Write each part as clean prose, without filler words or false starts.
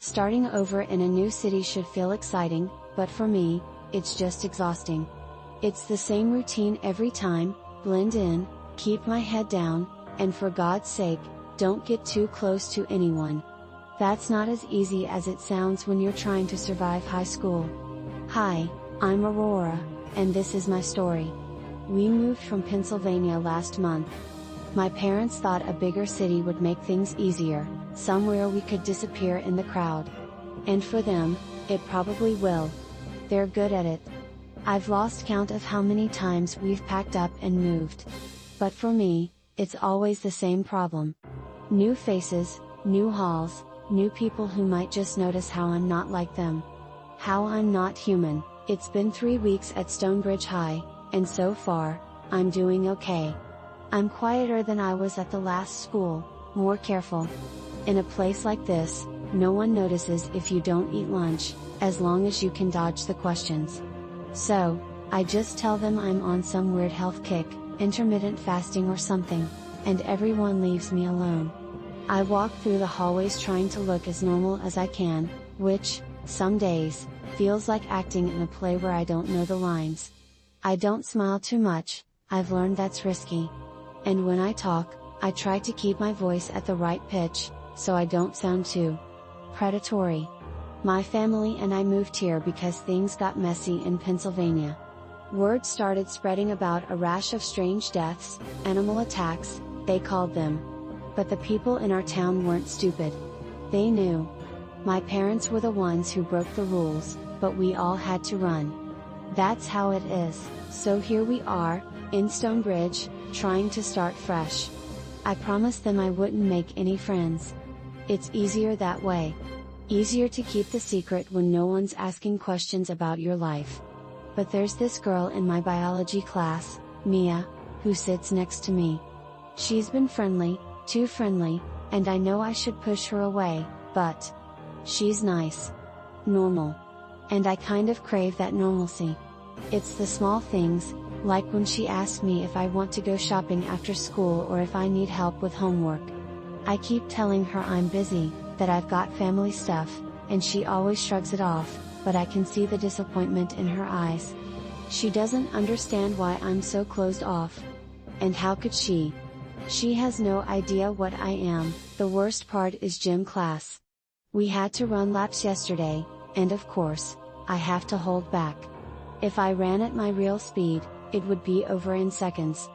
Starting over in a new city should feel exciting, but for me, it's just exhausting. It's the same routine every time: blend in, keep my head down, and for God's sake, don't get too close to anyone. That's not as easy as it sounds when you're trying to survive high school. Hi, I'm Aurora, and this is my story. We moved from Pennsylvania last month. My parents thought a bigger city would make things easier, somewhere we could disappear in the crowd. And for them, it probably will. They're good at it. I've lost count of how many times we've packed up and moved. But for me, it's always the same problem. New faces, new halls, new people who might just notice how I'm not like them. How I'm not human. It's been 3 weeks at Stonebridge High, and so far, I'm doing okay. I'm quieter than I was at the last school, more careful. In a place like this, no one notices if you don't eat lunch, as long as you can dodge the questions. So, I just tell them I'm on some weird health kick, intermittent fasting or something, and everyone leaves me alone. I walk through the hallways trying to look as normal as I can, which, some days, feels like acting in a play where I don't know the lines. I don't smile too much, I've learned that's risky. And when I talk, I try to keep my voice at the right pitch, so I don't sound too predatory. My family and I moved here because things got messy in Pennsylvania. Word started spreading about a rash of strange deaths, animal attacks, they called them. But the people in our town weren't stupid. They knew. My parents were the ones who broke the rules, but we all had to run. That's how it is, so here we are, in Stonebridge, trying to start fresh. I promised them I wouldn't make any friends. It's easier that way. Easier to keep the secret when no one's asking questions about your life. But there's this girl in my biology class, Mia, who sits next to me. She's been friendly, too friendly, and I know I should push her away, but she's nice. Normal. And I kind of crave that normalcy. It's the small things, like when she asks me if I want to go shopping after school or if I need help with homework. I keep telling her I'm busy, that I've got family stuff, and she always shrugs it off, but I can see the disappointment in her eyes. She doesn't understand why I'm so closed off. And how could she? She has no idea what I am. The worst part is gym class. We had to run laps yesterday, and of course, I have to hold back. If I ran at my real speed, it would be over in seconds.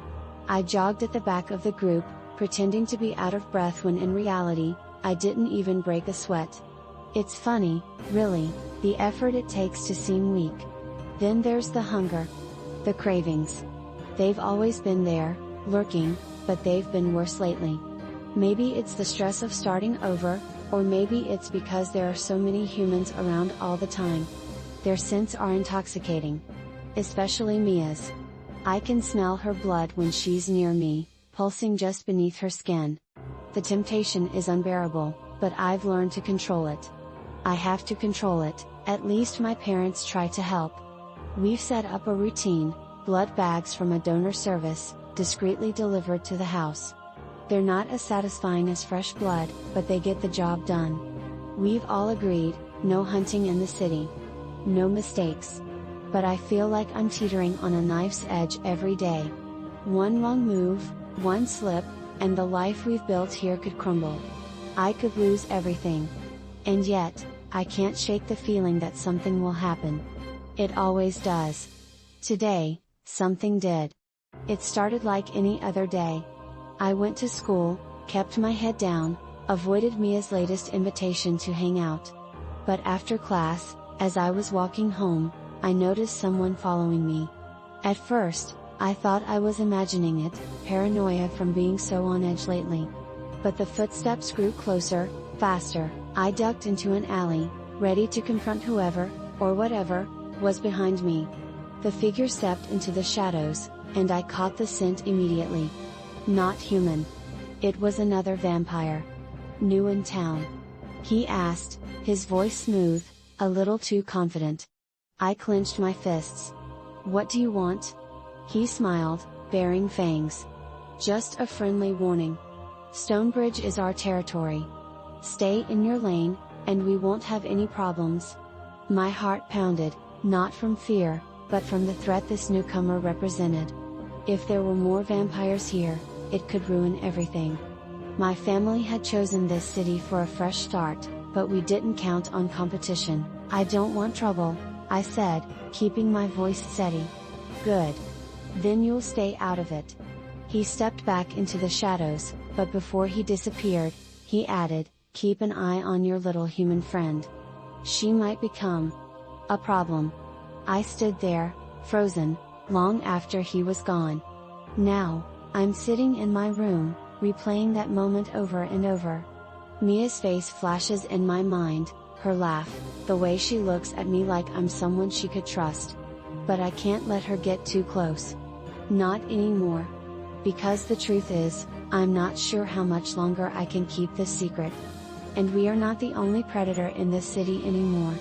I jogged at the back of the group, pretending to be out of breath when in reality, I didn't even break a sweat. It's funny, really, the effort it takes to seem weak. Then there's the hunger. The cravings. They've always been there, lurking, but they've been worse lately. Maybe it's the stress of starting over, or maybe it's because there are so many humans around all the time. Their scents are intoxicating. Especially Mia's. I can smell her blood when she's near me, pulsing just beneath her skin. The temptation is unbearable, but I've learned to control it. I have to control it, at least my parents try to help. We've set up a routine: blood bags from a donor service, discreetly delivered to the house. They're not as satisfying as fresh blood, but they get the job done. We've all agreed, no hunting in the city. No mistakes. But I feel like I'm teetering on a knife's edge every day. One wrong move, one slip, and the life we've built here could crumble. I could lose everything. And yet, I can't shake the feeling that something will happen. It always does. Today, something did. It started like any other day. I went to school, kept my head down, avoided Mia's latest invitation to hang out. But after class, as I was walking home, I noticed someone following me. At first, I thought I was imagining it, paranoia from being so on edge lately. But the footsteps grew closer, faster. I ducked into an alley, ready to confront whoever, or whatever, was behind me. The figure stepped into the shadows, and I caught the scent immediately. Not human. It was another vampire. New in town. He asked, his voice smooth, a little too confident. I clenched my fists. "What do you want?" He smiled, baring fangs. "Just a friendly warning. Stonebridge is our territory. Stay in your lane, And we won't have any problems. My heart pounded, not from fear, but from the threat this newcomer represented. If there were more vampires here, it could ruin everything. My family had chosen this city for a fresh start, but we didn't count on competition. I don't want trouble, I said, keeping my voice steady. Good. Then you'll stay out of it. He stepped back into the shadows, but before he disappeared, he added, keep an eye on your little human friend. She might become a problem. I stood there, frozen, long after he was gone. Now, I'm sitting in my room, replaying that moment over and over. Mia's face flashes in my mind, her laugh, the way she looks at me like I'm someone she could trust. But I can't let her get too close. Not anymore. Because the truth is, I'm not sure how much longer I can keep this secret. And we are not the only predator in this city anymore.